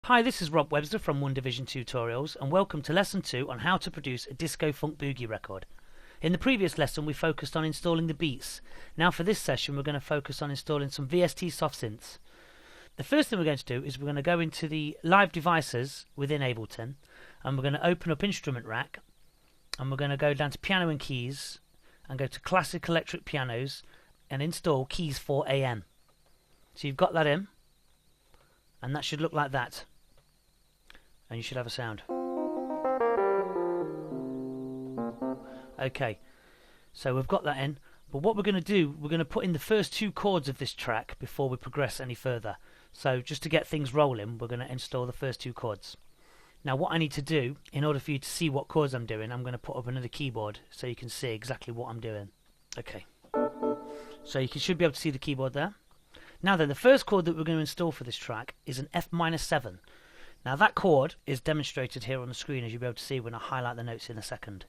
Hi, this is Rob Webster from One Division Tutorials, and welcome to Lesson 2 on how to produce a disco funk boogie record. In the previous lesson we focused on installing the beats. Now for this session we're going to focus on installing some VST soft synths. The first thing we're going to do is we're going to go into the live devices within Ableton, and we're going to open up Instrument Rack, and we're going to go down to Piano and Keys and go to Classic Electric Pianos and install Keys 4AM. So you've got that in, and that should look like that, and you should have a sound. Okay, so we've got that in, but what we're going to do, we're going to put in the first two chords of this track before we progress any further. So just to get things rolling, we're going to install the first two chords. Now what I need to do, in order for you to see what chords I'm doing, I'm going to put up another keyboard so you can see exactly what I'm doing. Okay, so you should be able to see the keyboard there. Now then, the first chord that we're going to install for this track is an F-7. Now that chord is demonstrated here on the screen, as you'll be able to see when I highlight the notes in a second.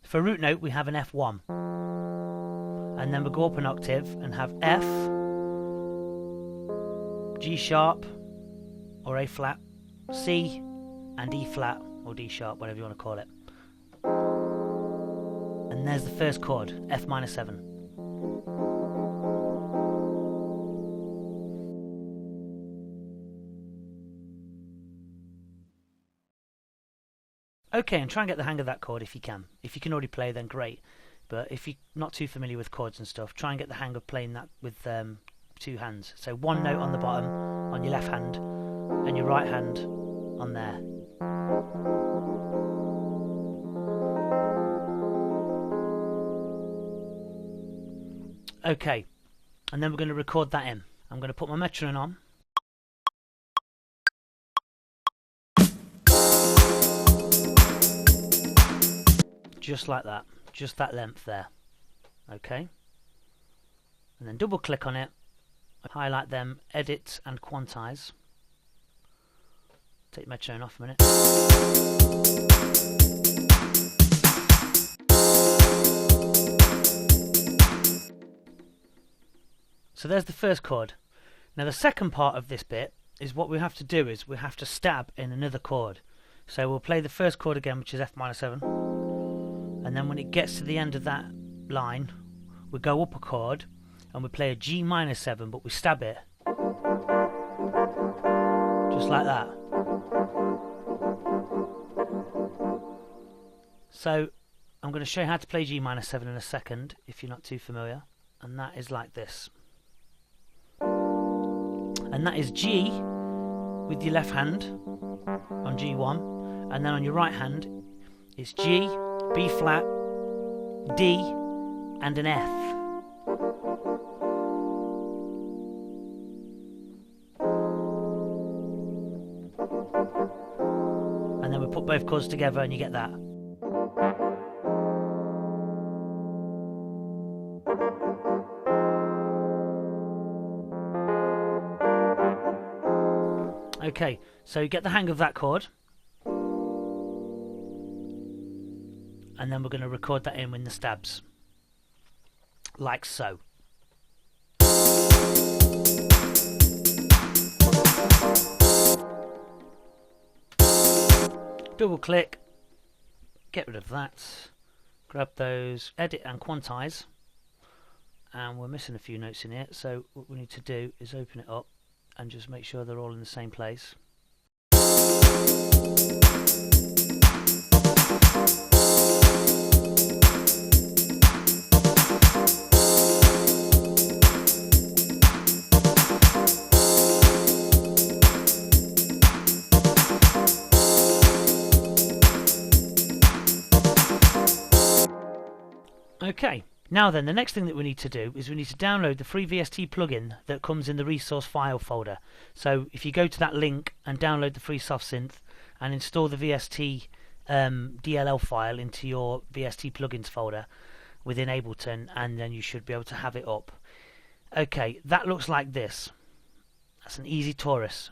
For root note we have an F1, and then we'll go up an octave and have F, G sharp or A flat, C and E flat or D sharp, whatever you want to call it. And there's the first chord, F-7. Okay, and try and get the hang of that chord if you can. If you can already play, then great. But if you're not too familiar with chords and stuff, try and get the hang of playing that with two hands. So one note on the bottom on your left hand, and your right hand on there. Okay, and then we're going to record that in. I'm going to put my metronome on. Just like that, just that length there. Okay, and then double click on it, highlight them, edit and quantize. Take my metronome off a minute. So there's the first chord. Now the second part of this bit is what we have to do is we have to stab in another chord. So we'll play the first chord again, which is F-7. And then when it gets to the end of that line, we go up a chord and we play a G-7, but we stab it. Just like that. So I'm going to show you how to play G-7 in a second, if you're not too familiar. And that is like this. And that is G with your left hand on G1, and then on your right hand it's G, B flat, D and an F. And then we put both chords together and you get that. Okay, so you get the hang of that chord. And then we're going to record that in with the stabs, like so. Double click, get rid of that, grab those, edit and quantize, and we're missing a few notes in here, so what we need to do is open it up and just make sure they're all in the same place. Okay, now then, the next thing that we need to do is we need to download the free VST plugin that comes in the resource file folder. So if you go to that link and download the free soft synth and install the VST DLL file into your VST plugins folder within Ableton, and then you should be able to have it up. Okay, that looks like this. That's an Easy Taurus.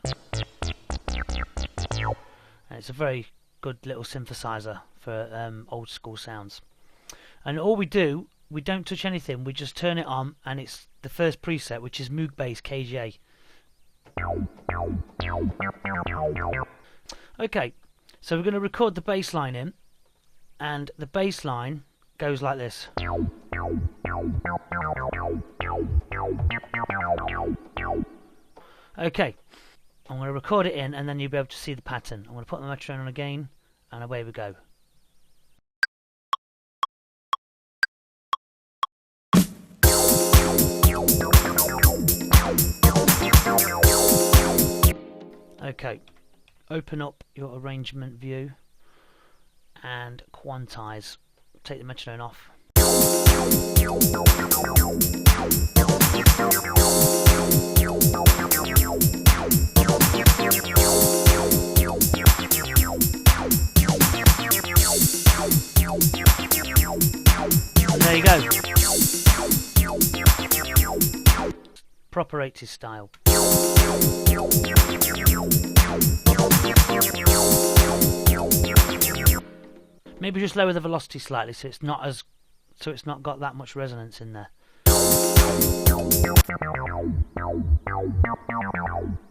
And it's a very good little synthesizer for old school sounds. And all we do, we don't touch anything, we just turn it on, and it's the first preset, which is Moog Bass KJ. Okay, so we're going to record the bass line in, and the bass line goes like this. Okay, I'm going to record it in and then you'll be able to see the pattern. I'm going to put the metronome on again and away we go. Okay, open up your arrangement view and quantize. Take the metronome off. There you go. Proper 80s style. Maybe just lower the velocity slightly so it's not got that much resonance in there.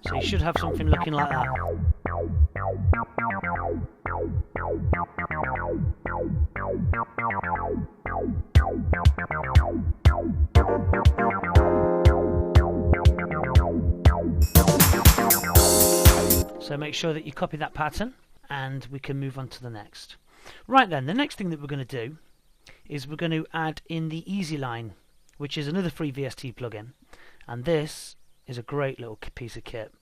So you should have something looking like that. So make sure that you copy that pattern and we can move on to the next. Right then, the next thing that we're going to do is we're going to add in the Easy Line, which is another free VST plugin, and this is a great little piece of kit.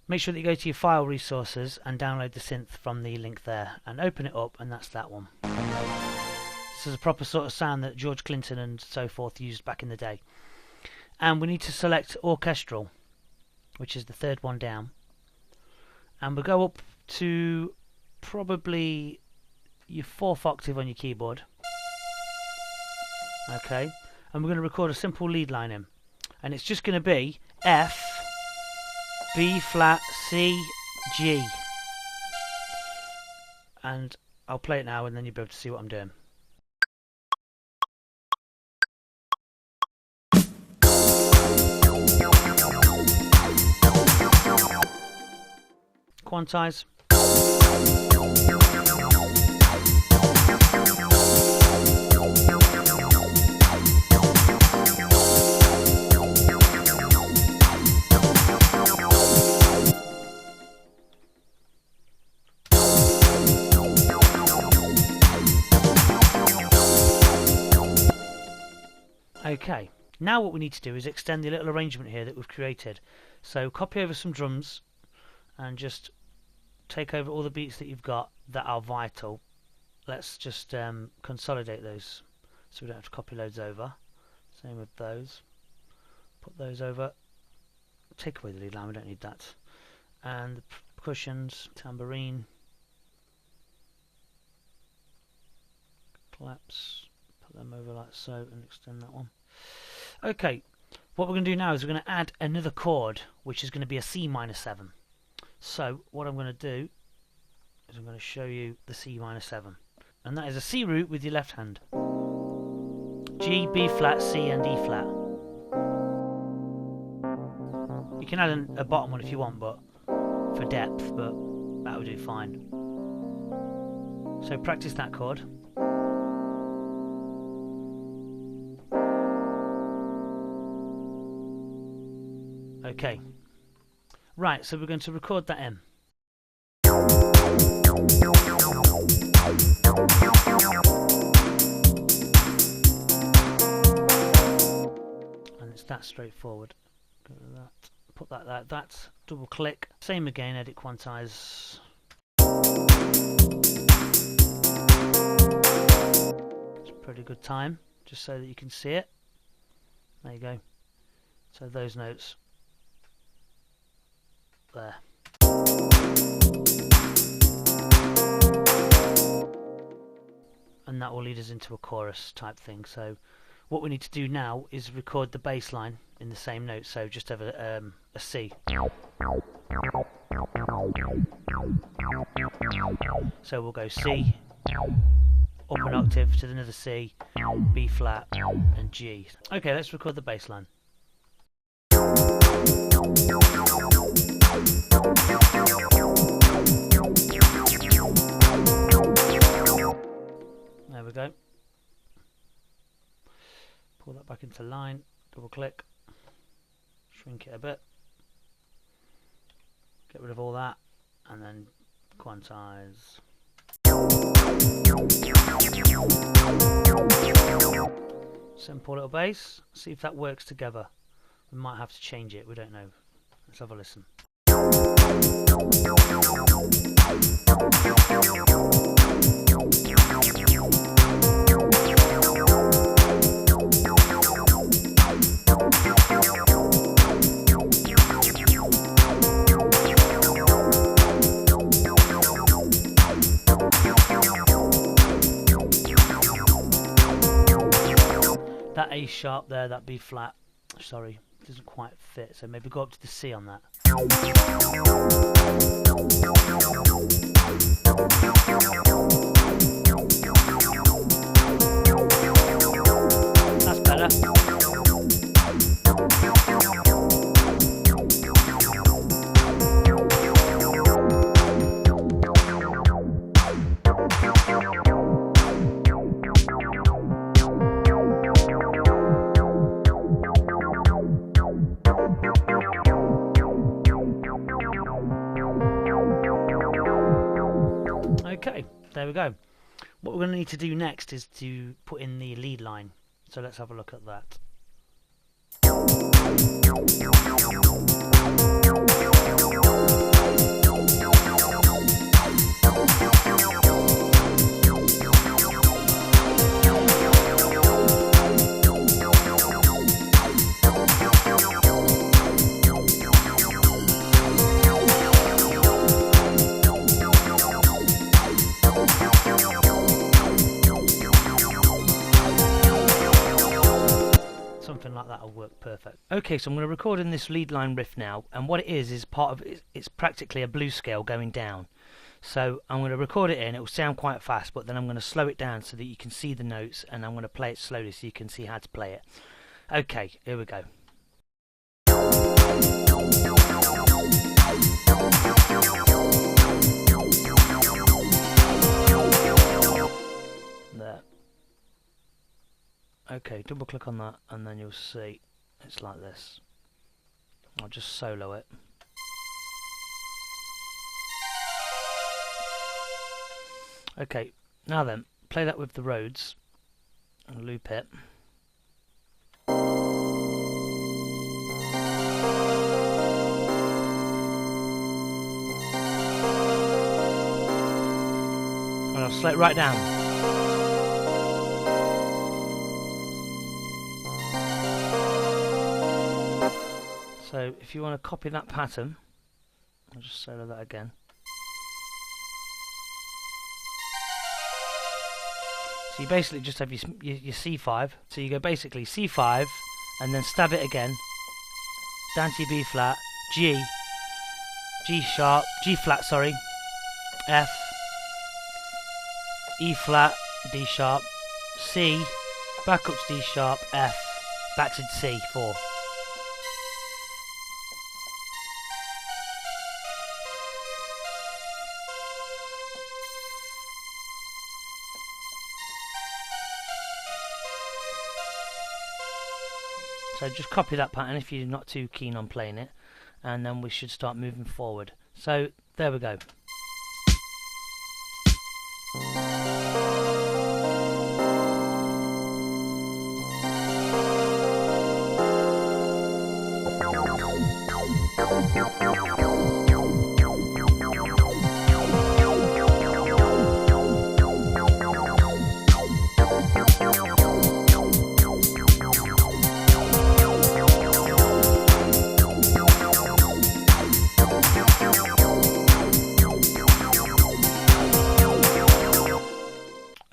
Make sure that you go to your file resources and download the synth from the link there and open it up, and that's that one. This is a proper sort of sound that George Clinton and so forth used back in the day. And we need to select Orchestral, which is the third one down, and we'll go up to probably your 4th octave on your keyboard. Okay, and we're going to record a simple lead line in, and it's just going to be F, B flat, C, G, and I'll play it now and then you'll be able to see what I'm doing. Quantize. Okay, now what we need to do is extend the little arrangement here that we've created. So copy over some drums and just take over all the beats that you've got that are vital. Let's just consolidate those so we don't have to copy loads over. Same with those. Put those over. Take away the lead line, we don't need that. And the percussions, tambourine, claps. Put them over like so and extend that one. Okay, what we're going to do now is we're going to add another chord, which is going to be a C minor 7. So what I'm going to do is I'm going to show you the C minor 7, and that is a C root with your left hand. G, B flat, C and E flat. You can add a bottom one if you want, but for depth, but that will do fine. So practice that chord. Okay, right, so we're going to record that in. And it's that straightforward. Go to that, put that like that, double click, same again, edit quantize. It's a pretty good time, just so that you can see it. There you go. So those notes. There. And that will lead us into a chorus type thing. So what we need to do now is record the bass line in the same note, so just have a C. So we'll go C, up an octave to another C, B flat and G. Okay, let's record the bass line. There we go. Pull that back into line, double click, shrink it a bit, get rid of all that, and then quantize. Simple little bass. See if that works together. We might have to change it, we don't know. Let's have a listen. That A sharp there, that B flat, sorry, doesn't quite fit, so maybe go up to the C on that. That's better. Okay, there we go. What we're going to need to do next is to put in the lead line. So let's have a look at that. Something like that will work perfect. Okay, so I'm going to record in this lead line riff now, and what it is part of it, it's practically a blues scale going down. So I'm going to record it in, it will sound quite fast, but then I'm going to slow it down so that you can see the notes, and I'm going to play it slowly so you can see how to play it. Okay, here we go. There. Okay, double click on that and then you'll see it's like this. I'll just solo it. Okay, now then, play that with the Rhodes and loop it. And I'll slow it right down. So if you want to copy that pattern, I'll just solo that again. So you basically just have your C5. So you go basically C5 and then stab it again down to your B flat, G sharp, G flat, sorry, F, E flat, D sharp, C, back up to D sharp, F, back to C, 4. So just copy that pattern if you're not too keen on playing it, and then we should start moving forward. So there we go.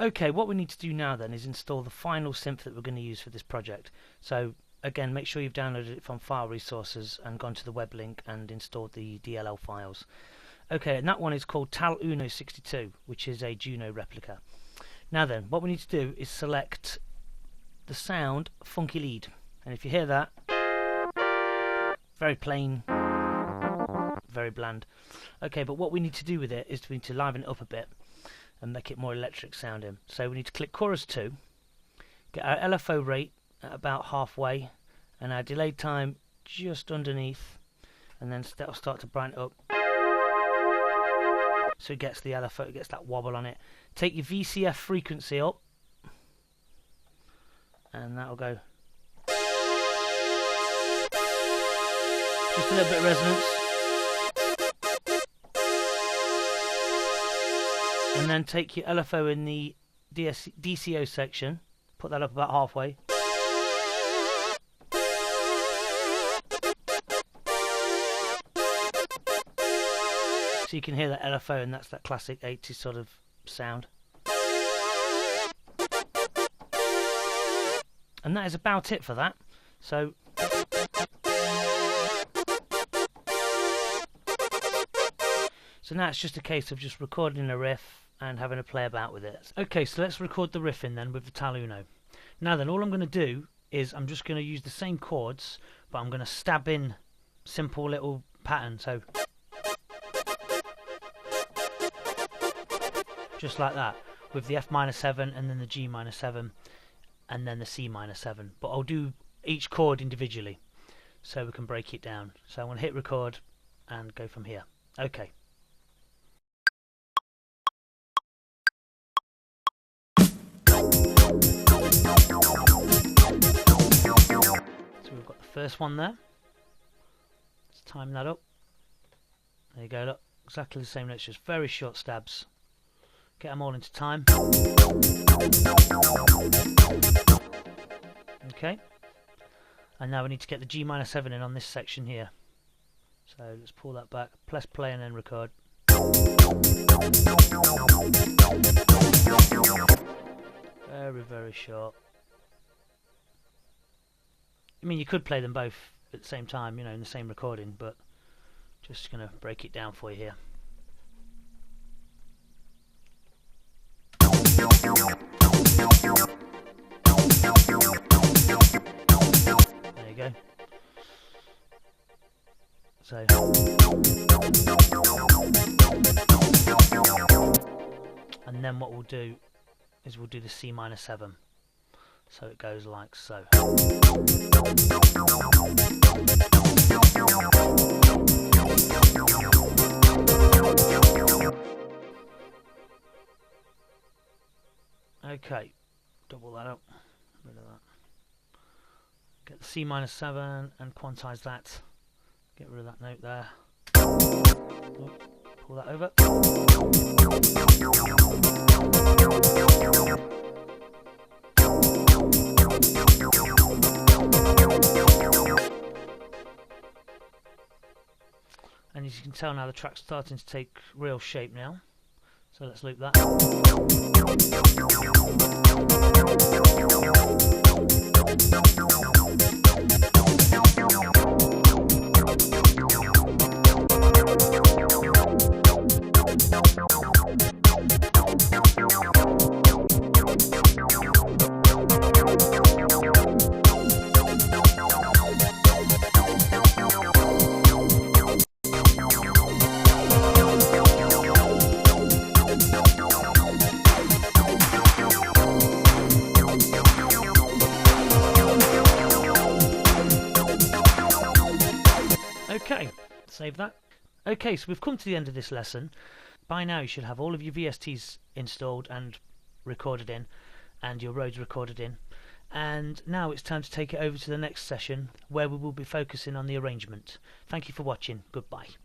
Okay, what we need to do now then is install the final synth that we're going to use for this project. So again, make sure you've downloaded it from File Resources and gone to the web link and installed the DLL files. Okay, and that one is called Tal Uno 62, which is a Juno replica. Now then, what we need to do is select the sound funky lead. And if you hear that, very plain, very bland. Okay, but what we need to do with it is we need to liven it up a bit and make it more electric sounding. So we need to click chorus 2, get our LFO rate at about halfway, and our delay time just underneath, and then that'll start to brighten it up. So it gets the LFO, it gets that wobble on it. Take your VCF frequency up, and that'll go. Just a little bit of resonance. And then take your LFO in the DCO section, put that up about halfway. So you can hear that LFO, and that's that classic 80s sort of sound. And that is about it for that. So now it's just a case of just recording a riff and having a play about with it. Okay, so let's record the riff in then with the Tal Uno. Now then, all I'm going to do is I'm just going to use the same chords, but I'm going to stab in simple little patterns. So just like that, with the F minor 7 and then the G minor 7 and then the C minor 7. But I'll do each chord individually so we can break it down. So I'm going to hit record and go from here. Okay. So we've got the first one there. Let's time that up. There you go, look, exactly the same notes, just very short stabs. Get them all into time. Okay. And now we need to get the G minor 7 in on this section here. So let's pull that back, press play and then record. Very, very short. I mean, you could play them both at the same time, you know, in the same recording, but just going to break it down for you here. There you go. So and then what we'll do is we'll do the C minor 7. So it goes like so. Okay, double that up, rid of that. Get the C minor 7 and quantize that. Get rid of that note there. Pull that over. And as you can tell now, the track's starting to take real shape now. So let's loop that. Okay, save that. Okay, so we've come to the end of this lesson. By now you should have all of your VSTs installed and recorded in, and your Rhodes recorded in. And now it's time to take it over to the next session, where we will be focusing on the arrangement. Thank you for watching. Goodbye.